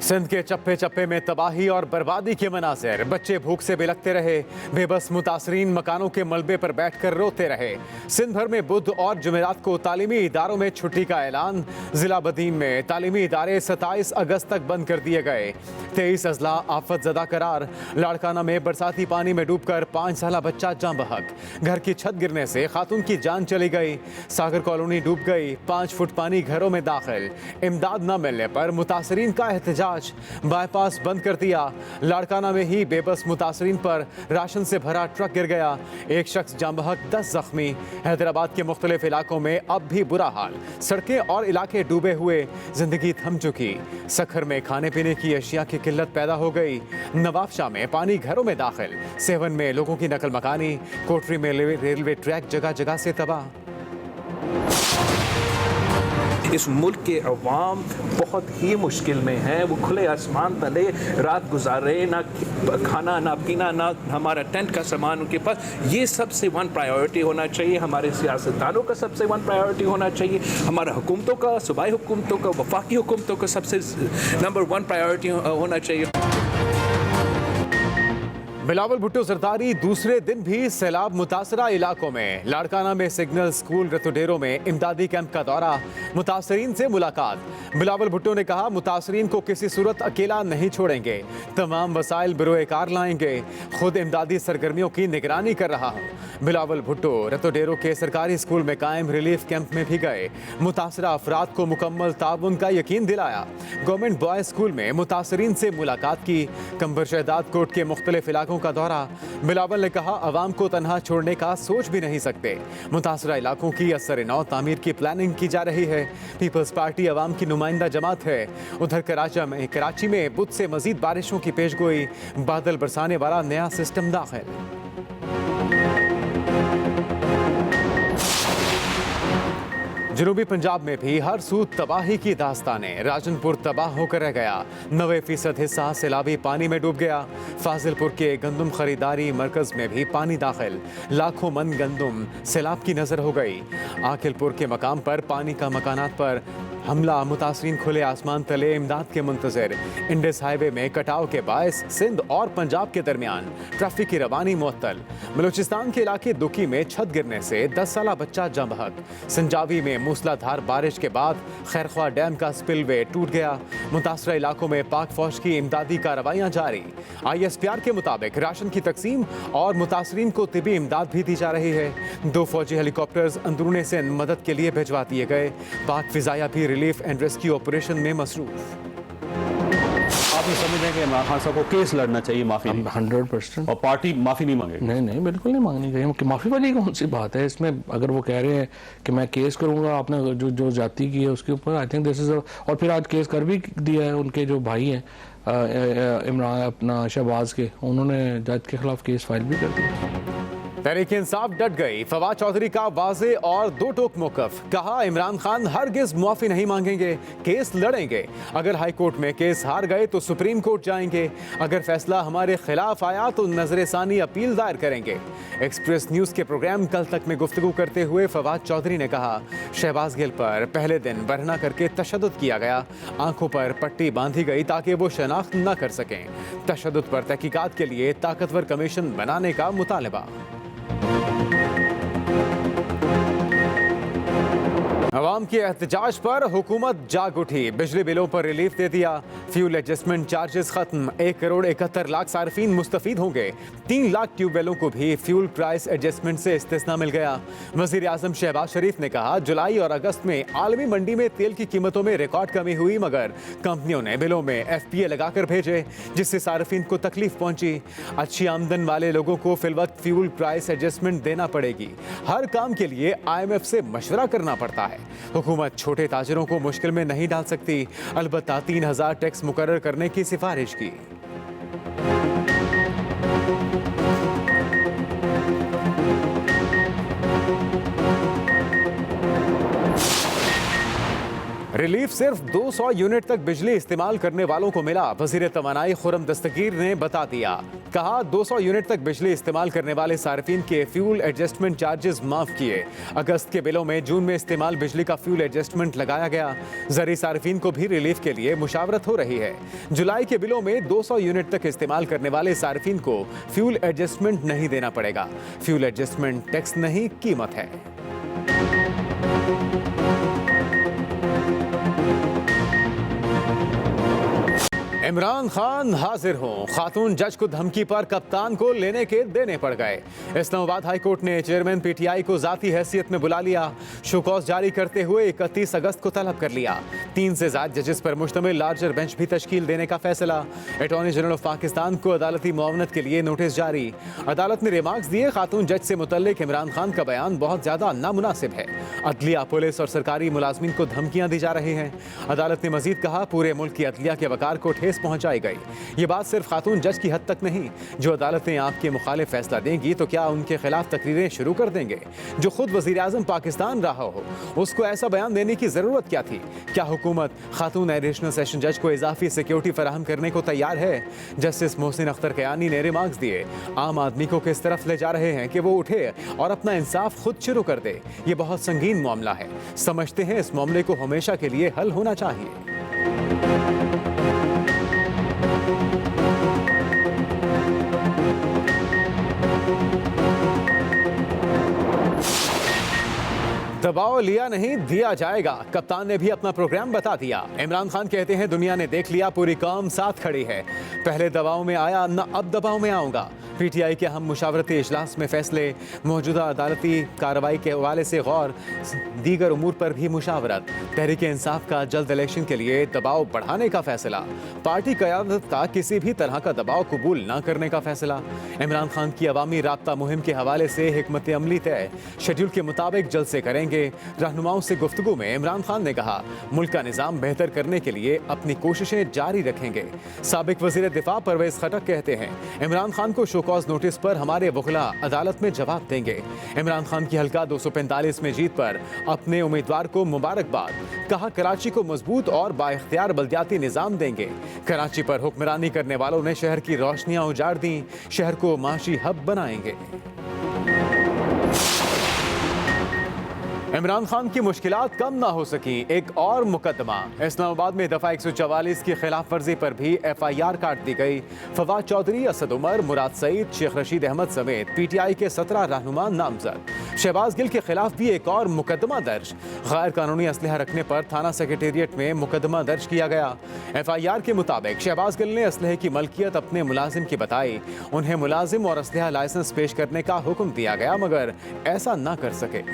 सिंध के चप्पे चप्पे में तबाही और बर्बादी के मनाज़िर। बच्चे भूख से बिलखते रहे, बेबस मुतासरीन मकानों के मलबे पर बैठकर रोते रहे। सिंध भर में बुध और जुमेरात को तालीमी इदारों में छुट्टी का ऐलान। जिला बदीन में तालीमी इदारे 27 अगस्त तक बंद कर दिए गए। 23 अजला आफत ज़दा करार। लाड़काना में बरसाती पानी में डूबकर 5 साला बच्चा जाँ बहक। घर की छत गिरने से खातून की जान चली गई। सागर कॉलोनी डूब गई, 5 फुट पानी घरों में दाखिल। इमदाद न मिलने पर मुतासरीन का एहतजाज। बाईपास बंद कर दिया। लाड़काना में ही बेबस मुतासरीन पर राशन से भरा ट्रक गिर गया। एक शख्स जाँ बहक, 10 जख्मी। हैदराबाद के मुख्तलिफ इलाकों में अब भी बुरा हाल। सड़कें और इलाके डूबे हुए, जिंदगी थम चुकी। सखर में खाने पीने की अशिया की किल्लत पैदा हो गई। नवाबशाह में पानी घरों में दाखिल। सेवन में लोगों की नकल मकानी। कोटरी में रेलवे ट्रैक जगह जगह से तबाह। इस मुल्क के अवाम बहुत ही मुश्किल में हैं। वो खुले आसमान तले रात गुजार रहे, ना खाना ना पीना ना हमारा टेंट का सामान उनके पास। ये सबसे वन प्रायोरिटी होना चाहिए। हमारे सियासतदानों का सबसे वन प्रायोरिटी होना चाहिए। हमारा हुकूमतों का, सूबाई हुकूमतों का, वफाकी हुकूमतों का सबसे नंबर 1 प्रायोरिटी होना चाहिए। बिलावल भुट्टो जरदारी दूसरे दिन भी सैलाब मुतासरा इलाकों में। लाड़काना में सिग्नल स्कूल रतुडेरो में इमदादी कैंप का दौरा, मुतासरीन से मुलाकात। बिलावल भुट्टो ने कहा, मुतासरीन को किसी सूरत अकेला नहीं छोड़ेंगे, तमाम वसाइल बिरोए कार लाएंगे, खुद इमदादी सरगर्मियों की निगरानी कर रहा हूँ। बिलावल भुट्टो रतुडेरो के सरकारी स्कूल में कायम रिलीफ कैंप में भी गए, मुतासरा अफराद को मुकम्मल ताउन का यकीन दिलाया। गवर्नमेंट बॉयज स्कूल में मुतासरीन से मुलाकात की। कंबर शहदाद कोट के मुख्तलिफ इलाकों का दौरा। बिलावल ने कहा, अवाम को तनहा छोड़ने का सोच भी नहीं सकते। मुतासरा इलाकों की असर नौ तामीर की प्लानिंग की जा रही है। पीपल्स पार्टी अवाम की नुमाइंदा जमात है। उधर कराची में बुध से मजीद बारिशों की पेशगोई, बादल बरसाने वाला नया सिस्टम दाखिल। जनूबी पंजाब में भी हर सू तबाही की दास्तानें। राजनपुर तबाह होकर रह गया, 90% हिस्सा सैलाबी पानी में डूब गया। फाजिलपुर के गंदम खरीदारी मरकज में भी पानी दाखिल, लाखों मन गंदम सैलाब की नजर हो गई। आकिलपुर के मकाम पर पानी का मकानात पर हमला, मुतासरीन खुले आसमान तले इमदाद के मुंतजर। इंडस हाईवे में कटाव के बायस सिंध और पंजाब के दरमियान ट्रैफिक की रवानी मुअत्तल। बलूचिस्तान के इलाके दुकी में छत गिरने से 10 साला बच्चा जाँ बहक। संजावी में मूसलाधार बारिश के बाद खैरख्वा डैम का स्पिलवे टूट गया। मुतासरा इलाकों में पाक फौज की इमदादी कार्रवाइयां जारी। ISPR के मुताबिक राशन की तकसीम और मुतासरीन को तिबी इमदाद भी दी जा रही है। 2 फौजी हेलीकॉप्टर्स अंदरूने से मदद के लिए भिजवा दिए गए। पाक फिजाया भी रिलीफ एंड रेस्क्यू ऑपरेशन में मसरूफ। आप ये समझ रहे हैं कि इमरान खान साहब को केस लड़ना चाहिए माफी? 100%। और पार्टी माफी नहीं मांगे? नहीं, बिल्कुल नहीं मांगनी चाहिए। कि माफी वाली कौन सी बात है इसमें? अगर वो कह रहे हैं कि मैं केस करूंगा आपने जो जाति की है उसके ऊपर, आई थिंक दिस इज। और फिर आज केस कर भी दिया है। उनके जो भाई हैं इमरान अपना शहबाज के, उन्होंने जज के खिलाफ केस फाइल भी कर दिया। तहरीक इंसाफ डट गई। फवाद चौधरी का वाजे और दो टोक मौकफ। कहा, इमरान खान हरगिज मुआफी नहीं मांगेंगे, केस लड़ेंगे। अगर हाई कोर्ट में केस हार गए तो सुप्रीम कोर्ट जाएंगे। अगर फैसला हमारे खिलाफ आया तो नजरसानी अपील दायर करेंगे। एक्सप्रेस न्यूज के प्रोग्राम कल तक में गुफ्तगू करते हुए फवाद चौधरी ने कहा, शहबाज गिल पर पहले दिन बरहना करके तशद्दुद किया गया। आंखों पर पट्टी बांधी गई ताकि वो शनाख्त न कर सकें। तशद्दुद पर तहकीकात के लिए ताकतवर कमीशन बनाने का मुतालबा। अवाम के एहतजाज पर हुकूमत जाग उठी, बिजली बिलों पर रिलीफ दे दिया। फ्यूल एडजस्टमेंट चार्जेस खत्म, 1 करोड़ 71 लाख सार्फिन मुस्तफीद होंगे। 3 लाख ट्यूबवेलों को भी फ्यूल प्राइस एडजस्टमेंट से इस्तिस्ना मिल गया। वजीर आजम शहबाज शरीफ ने कहा, जुलाई और अगस्त में आलमी मंडी में तेल की कीमतों में रिकॉर्ड कमी हुई, मगर कंपनियों ने बिलों में FPA लगाकर भेजे, जिससे सार्फिन को तकलीफ पहुंची। अच्छी आमदन वाले लोगों को फिलवक्त फ्यूल प्राइस एडजस्टमेंट देना पड़ेगी। हर काम के लिए IMF से मशवरा करना पड़ता है। हुकूमत छोटे ताजिरों को मुश्किल में नहीं डाल सकती, अलबत्ता 3000 टैक्स मुकर्रर करने की सिफारिश की। रिलीफ सिर्फ 200 यूनिट तक बिजली इस्तेमाल करने वालों को मिला। वजीर तवानाई खुर्रम दस्तगीर ने बता दिया। कहा 200 यूनिट तक बिजली इस्तेमाल करने वाले सार्फिन के फ्यूल एडजस्टमेंट चार्जेस माफ किए। अगस्त के बिलों में जून में इस्तेमाल बिजली का फ्यूल एडजस्टमेंट लगाया गया। जरी सार्फिन को भी रिलीफ के लिए मुशावरत हो रही है। जुलाई के बिलों में 200 यूनिट तक इस्तेमाल करने वाले सार्फिन को फ्यूल एडजस्टमेंट नहीं देना पड़ेगा। फ्यूल एडजस्टमेंट टैक्स नहीं, कीमत है। इमरान खान हाजिर हों। खातून जज को धमकी पर कप्तान को लेने के देने पड़ गए। इस्लामाबाद हाई कोर्ट ने चेयरमैन पीटीआई को जाती हैसियत में बुला लिया। शोकॉज जारी करते हुए 31 अगस्त को तलब कर लिया। 3 से ज्यादा जजेस पर मुश्तमिल लार्जर बेंच भी तश्कील देने का फैसला। अटॉर्नी जनरल ऑफ पाकिस्तान को अदालती मुआवनत के लिए नोटिस जारी। अदालत ने रिमार्क्स दिए। खातून जज से मुतल्लिक इमरान खान का बयान बहुत ज्यादा नामुनासिब है। अदलिया, पुलिस और सरकारी मुलाजमीन को धमकियां दी जा रही हैं। अदालत ने मजीद कहा पूरे मुल्क की अदलिया के वकार को ठेस पहुंचाई गई। ये बात सिर्फ खातून जज की हद तक नहीं। जो अदालतें आपके मुखालिफ फैसला देंगी तो क्या उनके खिलाफ तकरीरें शुरू कर देंगे? जो खुद वजीर आजम पाकिस्तान रहा हो उसको ऐसा बयान देने की जरूरत क्या थी? क्या हुकूमत खातून एडिशनल सेशन जज को इजाफी सिक्योरिटी फराहम करने को तैयार है? जस्टिस मोहसिन अख्तर कयानी ने रिमार्क्स दिए। आम आदमी को किस तरफ ले जा रहे हैं कि वो उठे और अपना इंसाफ खुद शुरू कर दे। ये बहुत संगीन मामला है। समझते हैं इस मामले को हमेशा के लिए हल होना चाहिए। दबाव लिया नहीं, दिया जाएगा। कप्तान ने भी अपना प्रोग्राम बता दिया। इमरान खान कहते हैं दुनिया ने देख लिया, पूरी कौम साथ खड़ी है। पहले दबाव में आया, न अब दबाव में आऊंगा। पीटीआई के हम मुशावरती इजलास में फैसले, मौजूदा अदालती कार्रवाई के हवाले से गौर, दीगर उमूर पर भी मुशावरत। तहरीक इंसाफ का जल्द इलेक्शन के लिए दबाव बढ़ाने का फैसला। पार्टी क़यादत का किसी भी तरह का दबाव कबूल न करने का फैसला। इमरान खान की अवामी राब्ता मुहिम के हवाले से हिकमत अमली तय, शेड्यूल के मुताबिक जलसे करेंगे। रहनुमाओं से गुफ्तगू में इमरान खान ने कहा मुल्क का निज़ाम बेहतर करने के लिए अपनी कोशिशें जारी रखेंगे। साबिक वज़ीर दिफा परवेज खटक कहते हैं इमरान खान को शोकॉज नोटिस पर हमारे वकला अदालत में जवाब देंगे। इमरान खान की हल्का 245 में जीत पर अपने उम्मीदवार को मुबारकबाद। कहा कराची को मजबूत और बाइख्तियार बल्दियाती निज़ाम देंगे। कराची पर हुक्मरानी करने वालों ने शहर की रोशनियां उजाड़ दी, शहर को माशी हब बनाएंगे। इमरान खान की मुश्किलात कम ना हो सकी, एक और मुकदमा। इस्लामाबाद में दफा 144 की खिलाफ वर्जी पर भी FIR काट दी गई। फवाद चौधरी, असद उमर, मुराद सईद, शेख रशीद अहमद समेत PTI के 17 रहनुमा नामजद। शहबाज गिल के खिलाफ भी एक और मुकदमा दर्ज। गैर कानूनी असलहा रखने पर थाना सेक्रेटेरिएट में मुकदमा दर्ज किया गया। FIR के मुताबिक शहबाज गिल ने असलहे की मलकियत अपने मुलाजिम की बताई। उन्हें मुलाजिम और असलहा लाइसेंस पेश करने का हुक्म दिया गया मगर ऐसा न कर सके।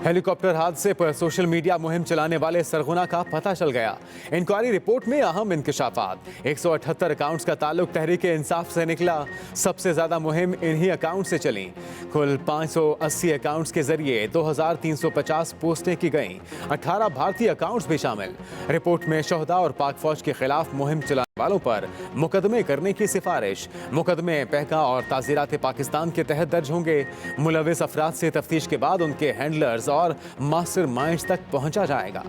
हेलीकॉप्टर हादसे पर सोशल मीडिया मुहिम चलाने वाले सरगुना का पता चल गया। इंक्वायरी रिपोर्ट में अहम इंकशाफात। 178 अकाउंट्स का ताल्लुक तहरीक इंसाफ से निकला। सबसे ज्यादा मुहिम इन्हीं अकाउंट से चली। कुल 580 अकाउंट्स के जरिए 2350 पोस्टें की गईं। 18 भारतीय अकाउंट्स भी शामिल। रिपोर्ट में शोहदा और पाक फौज के खिलाफ मुहिम चलाने वालों पर मुकदमे करने की सिफारिश। मुकदमे पहका और ताज़ीरात पाकिस्तान के तहत दर्ज होंगे। मुलविस अफराद से तफ्तीश के बाद उनके हैंडलर्स और मास्टर माइंड्स तक पहुंचा जाएगा।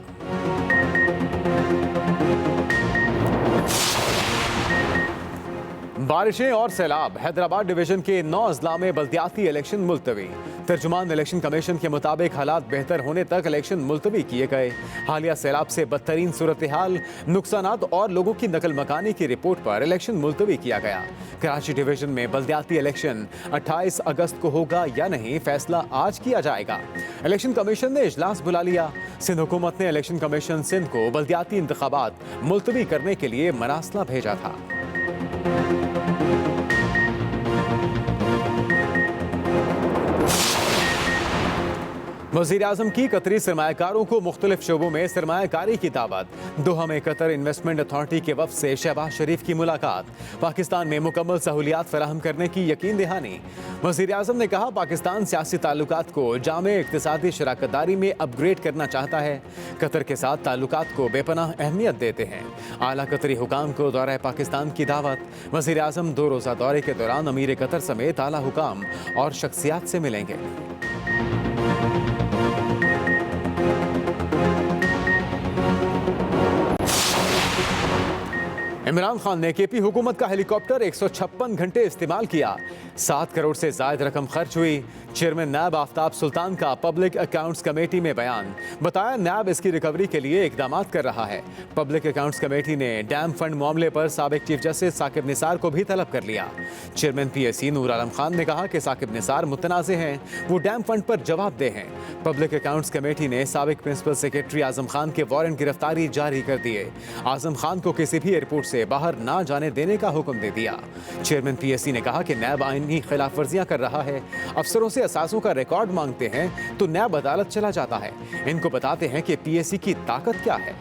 बारिशें और सैलाब। हैदराबाद डिवीजन के 9 अजला में बल्दियाती इलेक्शन मुलतवी। तर्जुमान इलेक्शन कमीशन के मुताबिक हालात बेहतर होने तक इलेक्शन मुलतवी किए गए। हालिया सैलाब से बदतरीन सूरत हाल, नुकसानात और लोगों की नकल मकानी की रिपोर्ट पर इलेक्शन मुलतवी किया गया। कराची डिवीजन में बल्दियाती इलेक्शन 28 अगस्त को होगा या नहीं, फैसला आज किया जाएगा। इलेक्शन कमीशन ने इजलास बुला लिया। सिंध हुकूमत ने इलेक्शन कमीशन सिंध को बल्दियाती इंतखाबात मुलतवी करने के लिए मरासला भेजा था। वज़ीर आज़म की कतरी सरमायाकारों को मुख्तलिफ शोबों में सरमायाकारी की दावत। दोहा में कतर इन्वेस्टमेंट अथॉरिटी के वफ़द से शहबाज शरीफ की मुलाकात। पाकिस्तान में मुकम्मल सहूलियात फराहम करने की यकीन दहानी। वज़ीर आज़म ने कहा पाकिस्तान सियासी ताल्लुकात को जामे इक़्तिसादी शराकतदारी में अपग्रेड करना चाहता है। कतर के साथ ताल्लुकात को बेपनाह अहमियत देते हैं। आला कतरी हुकाम को दौरा पाकिस्तान की दावत। वज़ीर आज़म 2 रोज़ा दौरे के दौरान अमीर कतर समेत आला हुकाम और शख्सियात से मिलेंगे। इमरान खान ने केपी हुकूमत का हेलीकॉप्टर 156 घंटे इस्तेमाल किया, 7 करोड़ से ज्यादा रकम खर्च हुई। चेयरमैन नैब आफ्ताब सुल्तान का पब्लिक अकाउंट्स कमेटी में बयान, बताया नैब इसकी रिकवरी के लिए इकदाम कर रहा है। पब्लिक अकाउंट्स कमेटी ने डैम फंड मामले पर साबिक चीफ जस्टिस साकिब निसार को भी तलब कर लिया। चेयरमैन पीएसी नूर आलम खान ने कहा कि साकिब निसार मुतनाज़े हैं, वो डैम फंड पर जवाबदेह हैं। पब्लिक अकाउंट्स कमेटी ने साबिक प्रिंसिपल सेक्रेटरी आजम खान के वारंट गिरफ्तारी जारी कर दिए। आजम खान को किसी भी एयरपोर्ट से बाहर ना जाने देने का हुक्म दे दिया। चेयरमैन पीएसी ने कहा कि नैब आईनी खिलाफ वर्जियां कर रहा है, अफसरों से असासों का रिकॉर्ड मांगते हैं तो नैब अदालत चला जाता है। इनको बताते हैं कि पीएसी की ताकत क्या है।